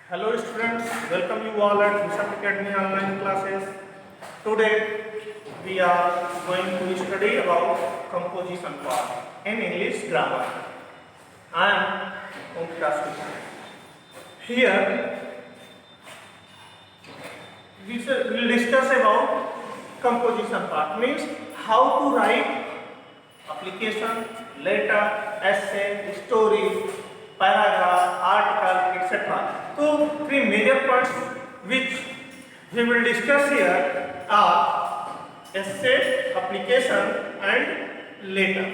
Hello students, welcome you all at Bishop Academy online classes. Today we are going to study about composition part in English grammar. I am Omkar Sudha. Here we will discuss about composition part, means how to write application, letter, essay, story, paragraph, article, etc. So three major parts which we will discuss here are essay, application and letter.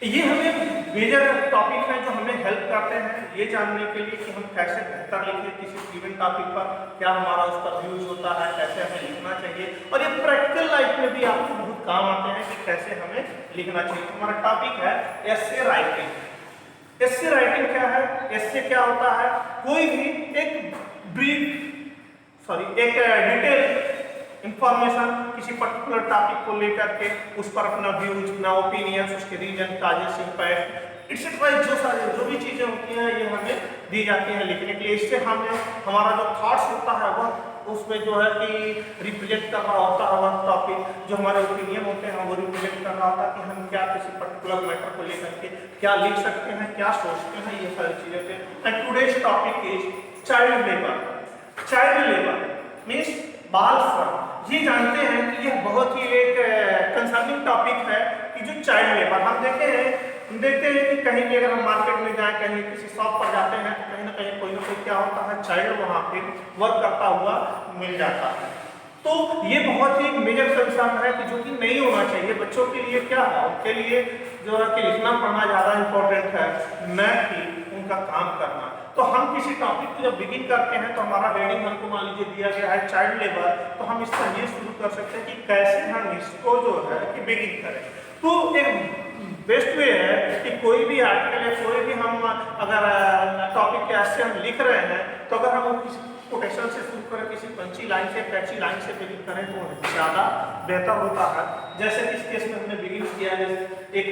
ये हमें major topic है जो हमें help करते हैं ये जानने के लिए कि हम कैसे बेहतर लिखें किसी गिवन टॉपिक पर, क्या हमारा उस पर यूज होता है, कैसे हमें लिखना चाहिए, और ये प्रैक्टिकल लाइफ में भी आपको बहुत काम आते हैं कि कैसे हमें लिखना चाहिए। तो हमारा टॉपिक है एसे राइटिंग। एसे राइटिंग क्या है? एसे क्या होता है? कोई भी एक डिटेल इंफॉर्मेशन किसी पर्टिकुलर टॉपिक को लेकर के उस पर अपना व्यूज, अपना ओपिनियंस, उसके रीजन, काजेस, इम्पैक्ट एक्सेट्रा जो भी चीजें होती हैं ये हमें दी जाती हैं लिखने के लिए। इससे हमें हमारा जो थॉट्स होता है वह उसमें जो है कि रिप्रेजेंट कर रहा होता है वह टॉपिक, जो हमारे ओपिनियन होते हैं वो रिप्रेजेंट कर रहा होता है कि हम क्या किसी पर्टिकुलर मैटर को लेकर के क्या लिख सकते हैं, क्या सोचते हैं, ये सारी चीजें थे। And today's topic is child labour. Child labour means बाल श्रम। ये जानते हैं कि यह बहुत ही एक कंसर्निंग टॉपिक है कि जो चाइल्ड लेबर हम देखते हैं कि कहीं भी अगर हम मार्केट में जाएं, कहीं किसी शॉप पर जाते हैं तो कहीं ना कोई क्या होता है, चाइल्ड वहाँ पे वर्क करता हुआ मिल जाता है। तो ये बहुत ही मेजर कंसर्न है कि जो कि नहीं होना चाहिए। बच्चों के लिए क्या है, उनके लिए जो है कि लिखना पढ़ना ज़्यादा इम्पोर्टेंट है, न कि उनका काम करना। तो हम किसी टॉपिक को जब बिगिन करते हैं तो हमारा हेडिंग हमको मान लीजिए दिया गया है चाइल्ड लेबर, तो हम इसका ये शुरू कर सकते हैं कि कैसे हम इसको जो है कि बिगिन करें। तो एक बेस्ट वे है कि कोई भी आर्टिकल या कोई भी हम अगर टॉपिक के ऐसे हम लिख रहे हैं तो अगर हम किसी कोटेशन से शुरू करें, किसी पंची लाइन से, कैची लाइन से बिगिन करें तो ज़्यादा बेहतर होता है। जैसे कि इस केस में हमने बिगिन किया है, एक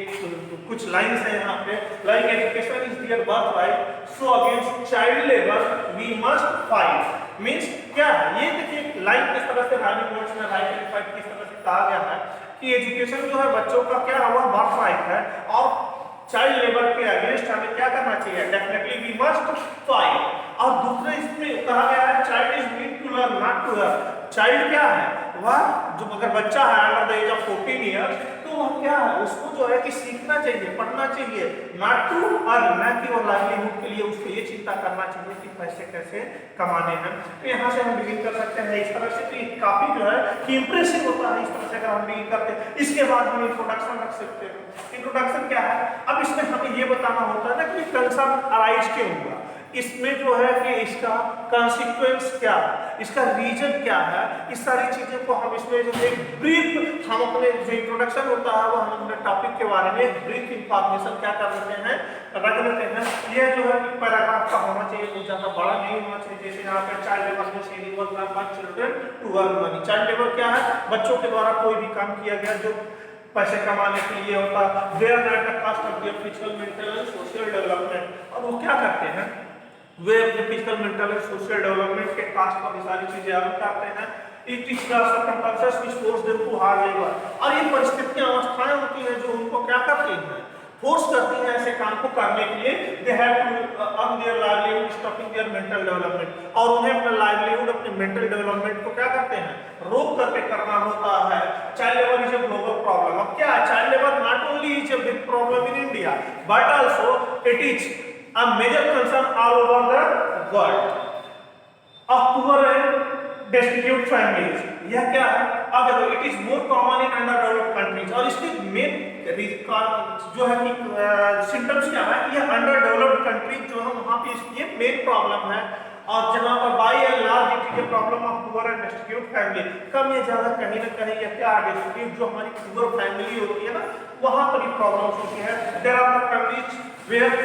कुछ लाइन्स है यहाँ पे, like education is their birth right, so against child labour we must fight. Means क्या है, ये देखिए लाइन किस तरह से राइमिंग वर्ड्स में राइट एंड फाइट किस तरह से कहा गया है कि एजुकेशन जो है बच्चों का क्या हुआ बर्थ राइट है, और चाइल्ड लेबर के अगेंस्ट हमें क्या करना चाहिए, डेफिनेटली वी मस्ट फाइट। और दूसरे इसमें कहा गया है child is need to learn not to learn. Child क्या है, वह जो अगर बच्चा है under the age of 14 years तो वह क्या है, उसको जो है कि सीखना चाहिए, पढ़ना चाहिए, नॉट टू अर्न, न कि वो लाइवलीहुड के लिए उसको ये चिंता करना चाहिए कि पैसे कैसे कमाने हैं। तो यहाँ से हम बिगिन कर सकते हैं इस तरह से। तो काफी जो है कि इंप्रेसिव होता है इस तरह से अगर हम बिगिन करते हैं। इसके बाद हम इंट्रोडक्शन रख सकते हैं। इंट्रोडक्शन क्या है, अब इसमें हमें ये बताना होता है ना कि कंसर्न अराइज क्यों हुआ, इसमें जो है कि इसका कॉन्सिक्वेंस क्या है, इसका रीजन क्या है, इस सारी चीज़ों को हम इसमें जो एक ब्रीफ हम अपने जो इंट्रोडक्शन होता है वो हम अपने टॉपिक के बारे में ब्रीफ इंफॉर्मेशन क्या कर लेते हैं, रख लेते हैं। यह जो है पैराग्राफ का होना चाहिए, कुछ ज़्यादा बड़ा नहीं होना चाहिए। जैसे यहाँ पर चाइल्ड लेबर में से children to earn money. Child labour क्या है, बच्चों के द्वारा कोई भी काम किया गया जो पैसे कमाने के लिए होता है। They are at the cost of their physical, mental and social development. और वो क्या करते हैं, वे अपने physical, mental and social development के कास्ट पर ये सारी चीजें अर्न करते हैं। It is the circumstances which force them to hard labour. और ये परिस्थितियां, अवस्थाएं होती हैं जो उनको क्या करती हैं, फोर्स करती हैं ऐसे काम को करने के लिए। They have to earn their livelihood, stopping their mental development. और उन्हें अपना लाइवलीहुड, अपने मेंटल डेवलपमेंट को क्या करते हैं, रोक करके करना होता है। Child labour is a global problem. अब क्या है, child labour not only is a big problem in India but also it is a major concern all over the world of poor and destitute families। यह क्या है, अब देखो it is more common in under developed countries. और इसके main जो है कि सिम्टम्स क्या है, यह अंडर डेवलप्ड कंट्रीज जो है वहाँ पे इसकी मेन प्रॉब्लम है। और जहाँ पर by and large it is a problem of poor and destitute family. कम या ज्यादा कहीं ना कहीं या क्या डेस्टिट्यूट जो हमारी पुअर फैमिली होती है ना, वहाँ पर ये प्रॉब्लम्स होती है। There are the families where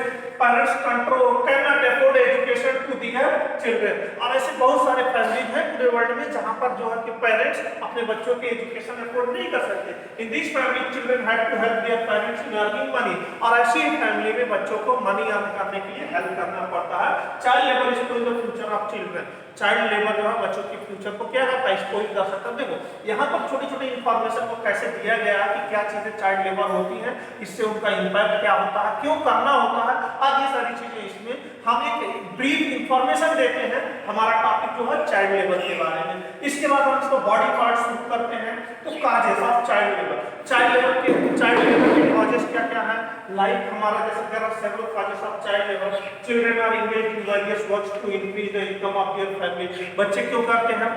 parents control cannot afford education to their children. और ऐसे बहुत सारे फैमिलीज हैं पूरे वर्ल्ड में जहां पर जो है कि पेरेंट्स अपने बच्चों के एजुकेशन अफोर्ड नहीं कर सकते। In this family children had to help their parents in earning money, और ऐसी फैमिली में बच्चों को मनी अर्न करने के लिए हेल्प करना पड़ता है। Child labour is the future of children. Child labour जो है बच्चों के फ्यूचर को क्या है एक्सप्लॉइट कर सकता है। देखो यहाँ पर छोटी छोटी इंफॉर्मेशन को कैसे दिया गया है कि क्या चीजें चाइल्ड लेबर होती हैं, इससे उनका इम्पैक्ट क्या होता है, क्यों करना होता है, आज ये सारी चीजें इसमें हम एक ब्रीफ इंफॉर्मेशन देते हैं। हमारा टॉपिक जो है चाइल्ड लेबर के बारे में। इसके बाद हम इसको बॉडी पार्ट शुरू करते हैं। तो causes of child labour, child labour के कॉजेस क्या क्या है, लाइक हमारा जैसे there are several causes of child labour. Children are engaged in various works to increase the income of their family. बच्चे क्यों करते हैं,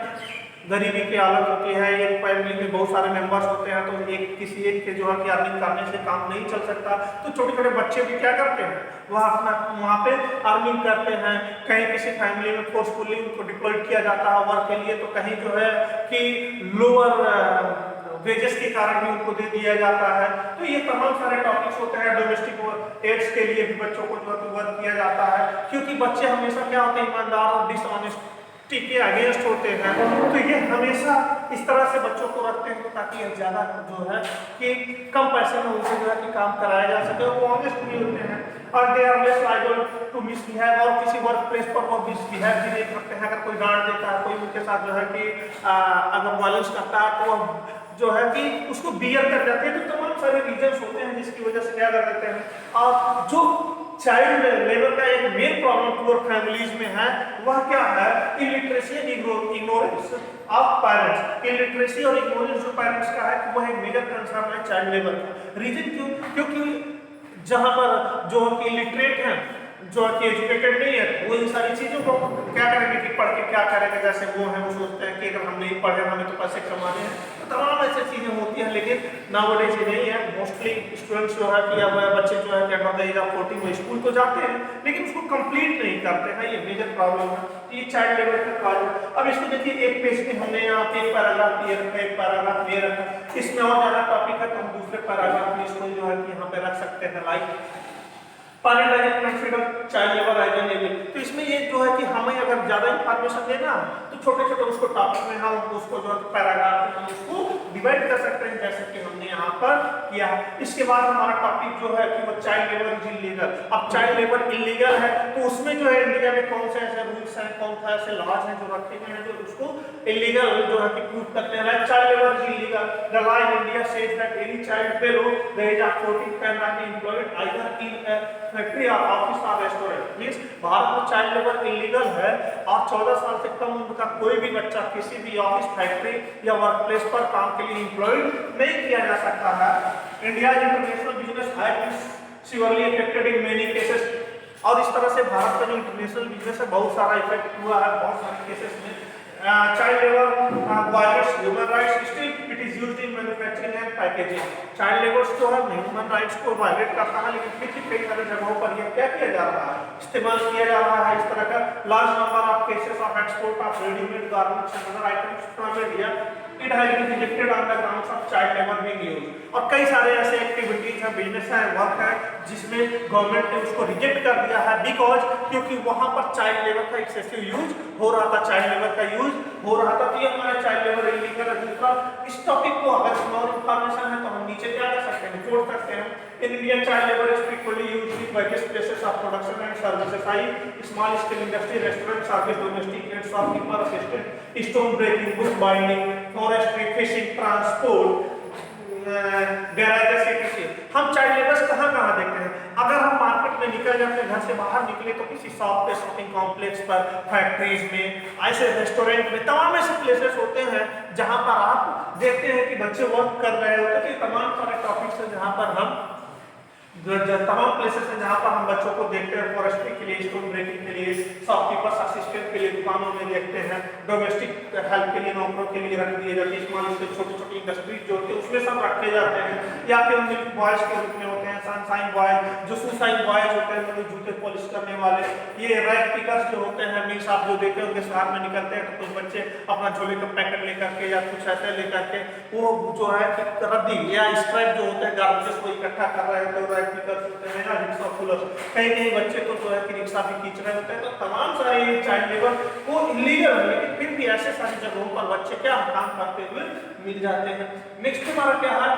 गरीबी की हालत होती है, एक फैमिली में बहुत सारे मेंबर्स होते हैं, तो एक किसी एक के जो है कि अर्निंग करने से काम नहीं चल सकता, तो छोटे छोटे बच्चे भी क्या करते हैं, वह अपना वहाँ पे अर्निंग करते हैं। कहीं किसी फैमिली में फोर्सफुली उनको डिप्लॉयड किया जाता है वर्क के लिए, तो कहीं जो है कि लोअर वेजेस के कारण भी उनको दे दिया जाता है। तो ये तमाम सारे टॉपिक्स होते हैं। डोमेस्टिक एड्स के लिए भी बच्चों को जो है वर्क किया जाता है, क्योंकि बच्चे हमेशा क्या होते हैं, ईमानदार और डिसऑनेस्टी के अगेंस्ट होते हैं। तो ये हमेशा इस तरह से बच्चों को रखते हैं ताकि ज्यादा जो है कि कम पैसे में उनसे जो है कि काम कराया जा सके, वो ऑनेस्ट भी होते हैं। और they are less liable to misbehave, और किसी वर्क प्लेस पर वो मिसबिहेव भी नहीं करते हैं। अगर कोई डांट देता है, कोई उनके साथ जो है कि अगर वायलेंस करता है, तो जो है कि उसको बियर कर जाते हैं। तो तमाम सारे रीजंस होते हैं जिसकी वजह से क्या कर देते हैं। और जो चाइल्ड लेबर का एक मेन प्रॉब्लम पुअर फैमिलीज में है वह क्या है, illiteracy and ignorance of parents. Illiteracy और इग्नोरेंस जो पेरेंट्स का है वह एक मेजर कंसर्न है चाइल्ड लेबर का। रीजन क्यों, क्योंकि जहां पर जो इलिटरेट हैं, जो कि एजुकेटेड नहीं है, वो इन सारी चीजों को क्या करेंगे कि पढ़ के क्या करेंगे। जैसे वो है वो सोचते हैं कि अगर हम नहीं पढ़े हमें तो पैसे कमाने हैं, तो तमाम ऐसी चीजें होती हैं। लेकिन नाउअडेज ये नहीं है। मोस्टली स्टूडेंट्स जो है कि अब बच्चे जो है कि अंडर द एज ऑफ 14 में स्कूल तो जाते हैं लेकिन उसको कंप्लीट नहीं करते हैं। ये मेजर प्रॉब्लम है, ये चाइल्ड लेबर का काज है। अब इसको देखिए, एक पेज में हमने यहाँ पे एक पैराग्राफ ये रखा, एक पैराग्राफ ये रखा। इसमें और ज्यादा टॉपिक है तो हम दूसरे पैराग्राफ में इसको जो है कि यहाँ पे रख सकते हैं। Like parent consider child labour as an able. तो इसमें ये जो है कि हमें अगर ज्यादा इंफॉर्मेशन देना तो छोटे छोटे उसको टॉपिक में हम उसको जो है पैराग्राफ में हम उसको डिवाइड कर सकते हैं, जैसे कि हमने यहाँ पर किया। इसके बाद हमारा टॉपिक जो है कि वो चाइल्ड लेबर इज इलीगल। अब चाइल्ड लेबर इलीगल है तो उसमें जो है इंडिया में कौन से ऐसे रूल्स हैं, कौन से ऐसे लॉज हैं जो रखे गए हैं जो उसको इलीगल जो है कि प्रूव करते हैं। Child labour is illegal. The law in India says that any child below the age of 14 can not be employed either in factory और ऑफिस और रेस्टोरेंट। मींस भारत में चाइल्ड लेबर इलीगल है और 14 साल से कम उम्र का कोई भी बच्चा किसी भी ऑफिस, फैक्ट्री या वर्क प्लेस पर काम के लिए एम्प्लॉयड नहीं किया जा सकता है। India international business has been severely affected in many cases. और इस तरह से भारत का जो इंटरनेशनल बिजनेस है बहुत सारा इफेक्ट हुआ है बहुत सारे केसेस में। Child labour violets human rights, still it is used in manufacturing and packaging. Child labours जो है ह्यूमन राइट्स को वायलेट करता है, लेकिन फिर भी कई सारी जगहों पर यह क्या किया जा रहा है, इस्तेमाल किया जा रहा है। इस तरह का large number of cases of export of readymade garments and other items from India it has been rejected on the grounds of child labour being used. और कई सारे ऐसे एक्टिविटीज हैं, बिजनेस है, वर्क है जिसमें गवर्नमेंट ने उसको रिजेक्ट कर दिया है बिकॉज क्योंकि वहां पर चाइल्ड लेबर का एक्सेसिव यूज हो रहा था, चाइल्ड लेबर का यूज हो रहा था। तो ये हमारा चाइल्ड लेबर इलीगल है। दूसरा, इस टॉपिक को अगर और इंफॉर्मेशन है तो हम नीचे क्या कर सकते हैं, जोड़ सकते हैं। In India, child labor is frequently used in various places of production and services, i.e., small scale industry, restaurant, service, domestic and shopkeeper assistant, stone breaking, book binding, forestry, fishing, transport, garage से। हम child labours कहाँ कहाँ देखते हैं, अगर हम market में निकल जाते हैं, घर से बाहर निकले तो किसी शॉप पे, शॉपिंग कॉम्प्लेक्स पर, फैक्ट्रीज में, ऐसे रेस्टोरेंट में, तमाम ऐसे प्लेसेस होते हैं जहाँ पर आप देखते हैं कि बच्चे वर्क कर रहे होते हैं। तमाम सारे टॉपिक्स हैं जहाँ पर हम तमाम प्लेसेस हैं जहाँ पर हम बच्चों को देखते हैं। फॉरेस्ट्री के लिए, स्टोन ब्रेकिंग के लिए, शॉपकीपर्स असिस्टेंट के लिए दुकानों में देखते हैं, डोमेस्टिक हेल्प के लिए नौकरों के लिए रख दिए जाते हैं, स्मॉल स्केल छोटी छोटी इंडस्ट्रीज जो होती है उसमें सब रखे जाते हैं। या फिर मिल्क बॉयज के रूप में होते हैं, सनशाइन बॉयज, जो सुसाइन बॉयज होते हैं मतलब जूते पॉलिश करने वाले, ये रैक पिकर्स जो होते हैं। मीन्स आप जो देखे होंगे शहर में निकलते हैं तो कुछ बच्चे अपना झोले का पैकेट लेकर के या कुछ ऐसे लेकर के वो जो है रद्दी या स्क्रैप जो होते हैं गार्बेजेस को इकट्ठा कर रहे होते हैं, राइड भी कर सकते हैं ना, रिक्शा पुलर, कई कई बच्चे तो जो है कि रिक्शा भी खींच रहे होते हैं। तो तमाम सारे चाइल्ड लेबर वो इलीगल है, लेकिन फिर भी ऐसे सारी जगहों पर बच्चे क्या काम करते हुए मिल जाते हैं। नेक्स्ट हमारा क्या है,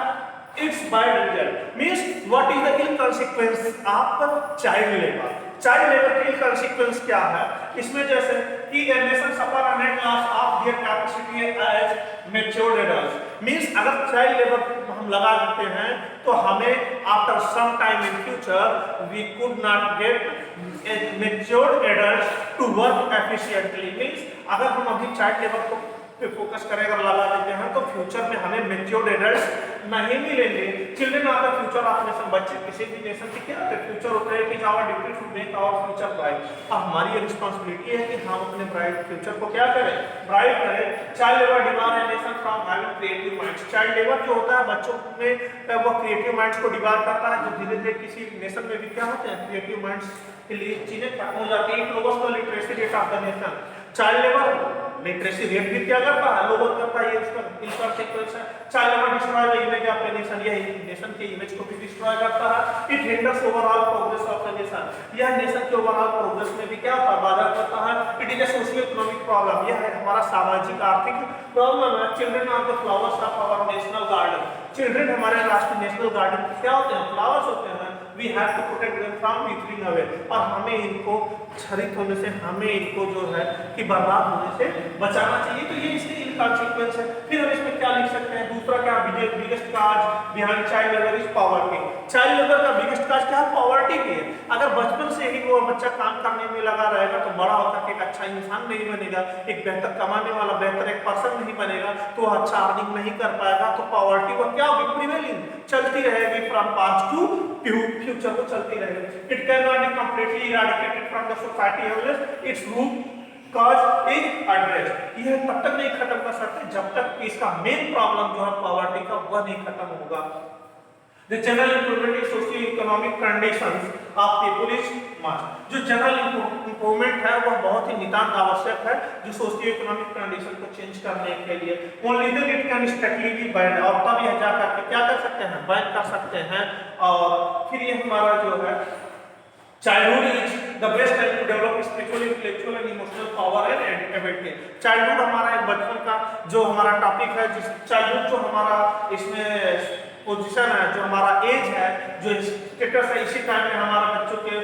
it's by result means what is the ill consequence of child labour. Child labour के इल कॉन्सिक्वेंस क्या है, इसमें जैसे कि a nation suffer a net loss of their capacity as matured adults means अगर चाइल्ड लेबर हम लगा देते हैं तो हमें after some time in future we could not get matured adults to work efficiently means अगर हम अभी चाइल्ड लेबर को पे फोकस करें अगर लगा देते हैं तो फ्यूचर में हमें मैच्योर्ड एडल्ट्स नहीं मिलेंगे। Children are the future of nation, बच्चे किसी भी नेशन के क्या होते हैं, फ्यूचर होता है कि our duty to make our future bright. अब हमारी ये रिस्पांसिबिलिटी है कि हम अपने ब्राइट फ्यूचर को क्या करें, ब्राइट करें। Child labour debar a nation from having creative minds. Child labour जो होता है बच्चों में वो क्रिएटिव माइंड्स को डिबार करता है, जो धीरे धीरे किसी नेशन में भी क्या होते हैं क्रिएटिव माइंड्स के लिए चीजें खत्म हो जाती है। लोगों का literacy rate of the nation, child labour literacy rate भी क्या करता है, लोगों करता है, ये उसका इनकॉन्सिक्वेंस है। Child labour destroy the image of the nation, ये नेशन के इमेज को भी डिस्ट्रॉय करता है। It hinders overall progress of the nation, यह नेशन के ओवरऑल प्रोग्रेस में भी क्या बाधा करता है। It is a socio economic problem, यह है हमारा सामाजिक आर्थिक प्रॉब्लम है। Children are the flowers of our national garden, children हमारे राष्ट्रीय नेशनल गार्डन के क्या होते हैं, फ्लावर्स होते हैं। We have to protect them from withering away, और हमें इनको क्षरित होने से, हमें इनको जो है कि बर्बाद होने से बचाना चाहिए। तो ये इसके इनकॉन्सिक्वेंस है। फिर हम इसमें क्या लिख सकते हैं, दूसरा क्या, biggest cause behind child labour is poverty. Child labour का बिगेस्ट काज क्या है, पॉवर्टी की है। अगर बचपन से ही वो बच्चा काम करने में लगा रहेगा तो बड़ा होकर के एक अच्छा इंसान नहीं बनेगा, एक बेहतर कमाने वाला, बेहतर एक पर्सन नहीं बनेगा, तो अच्छा अर्निंग नहीं कर पाएगा। तो पॉवर्टी को क्या होगी, प्रिवेलिंग चलती रहेगी फ्रॉम पास्ट टू फ्यूचर को चलती रहेगी। It can not be completely eradicated from the society unless its root cause is addressed. यह तब तक नहीं खत्म कर सकते जब तक इसका मेन प्रॉब्लम जो है पॉवर्टी का वह नहीं खत्म होगा। The general improvement in socio-economic conditions of people is must। जो जनरल इम्प्रूवमेंट है वह बहुत ही नितांत आवश्यक है, जो सोशियो इकोनॉमिक कंडीशन को चेंज करने के लिए। Only then it can strictly be ban, और तब यह जा करके क्या कर सकते हैं, बैन कर सकते हैं। और फिर ये हमारा जो है childhood is the best time to develop spiritual, intellectual and emotional power and ability. Childhood हमारा एक बचपन का जो हमारा टॉपिक है, जिस चाइल्डहुड जो हमारा इसमें पोजीशन है, जो हमारा एज है, जो स्टेटस है, इसी टाइम में हमारा बच्चों के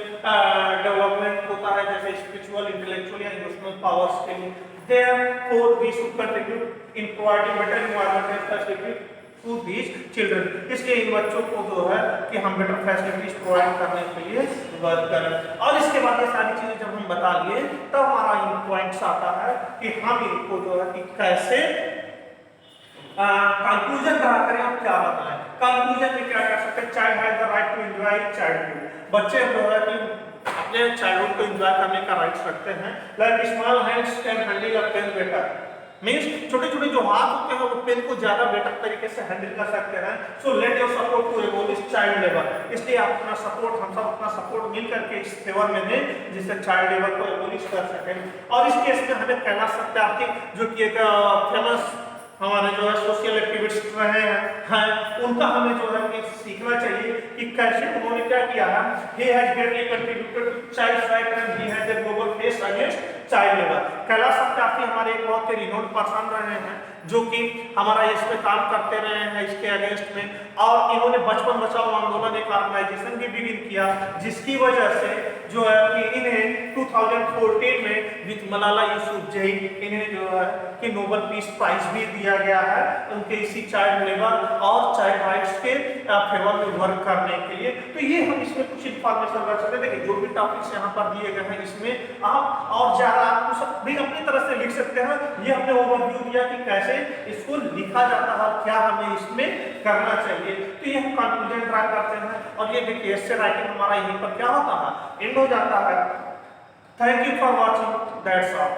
डेवलपमेंट होता है, जैसे स्पिरिचुअल, इंटेलेक्चुअल या इमोशनल पावर्स के लिए। Therefore, we should contribute in providing better environmental facilities to these children। इसलिए इन बच्चों को जो है कि हम बेटर फैसिलिटीज प्रोवाइड करने के लिए वर्क करें। और इसके बाद ये सारी चीजें जब हम बता लिए तब हमारा इन पॉइंट्स आता है कि हम इनको जो है कि कैसे कंक्लूजन ड्रा करें और क्या बताएं। कंक्लूजन में क्या कर सकते हैं, child has the right to enjoy childhood. बच्चे जो है कि अपने चाइल्डहुड को एंजॉय करने का राइट्स रखते हैं। Like small hands can handle a pen better, means छोटे छोटे जो हाथ होते हैं वो पेन को ज्यादा बेटर तरीके से हैंडल कर सकते हैं। So let your support to abolish child labour, इसलिए आप अपना सपोर्ट, हम सब अपना सपोर्ट मिल करके इस फेवर में दें जिससे चाइल्ड लेबर को एबॉलिश कर सकें। और इस केस में हमें कैलाश सत्यार्थी जो कि एक फेमस हमारे जो है सोशल एक्टिविस्ट रहे हैं उनका हमें जो है कि सीखना चाहिए कि कैसे उन्होंने क्या किया है। he has greatly contributed to child's right and he has a global face against child labor। Kailash Satyarthi हमारे एक बहुत ही रिनोन्ड पर्सन रहे हैं जो कि हमारा इस पे काम करते रहे हैं इसके अगेंस्ट में, और इन्होंने बचपन बचाओ आंदोलन एक ऑर्गेनाइजेशन भी बिगिन किया, जिसकी वजह से जो है कि इन्हें 2014 में विद मलाला यूसुफजई इन्हें जो है कि नोबेल पीस प्राइज भी दिया गया है उनके इसी चाइल्ड लेबर और चाइल्ड राइट्स के फेवर में वर्क करने के लिए। तो ये हम इसमें कुछ इंफॉर्मेशन रख सकते हैं। देखिए जो भी टॉपिक्स यहाँ पर दिए गए हैं इसमें आप और ज्यादा आप सब भी अपनी तरह से लिख सकते हैं। ये हमने ओवरव्यू दिया कि कैसे इसको लिखा जाता है और क्या हमें इसमें करना चाहिए। तो ये हम कंक्लूजन ड्रा करते हैं और ये देखिए एस्से राइटिंग हमारा यहीं पर क्या होता है, एंड हो जाता है। Thank you for watching, that's all.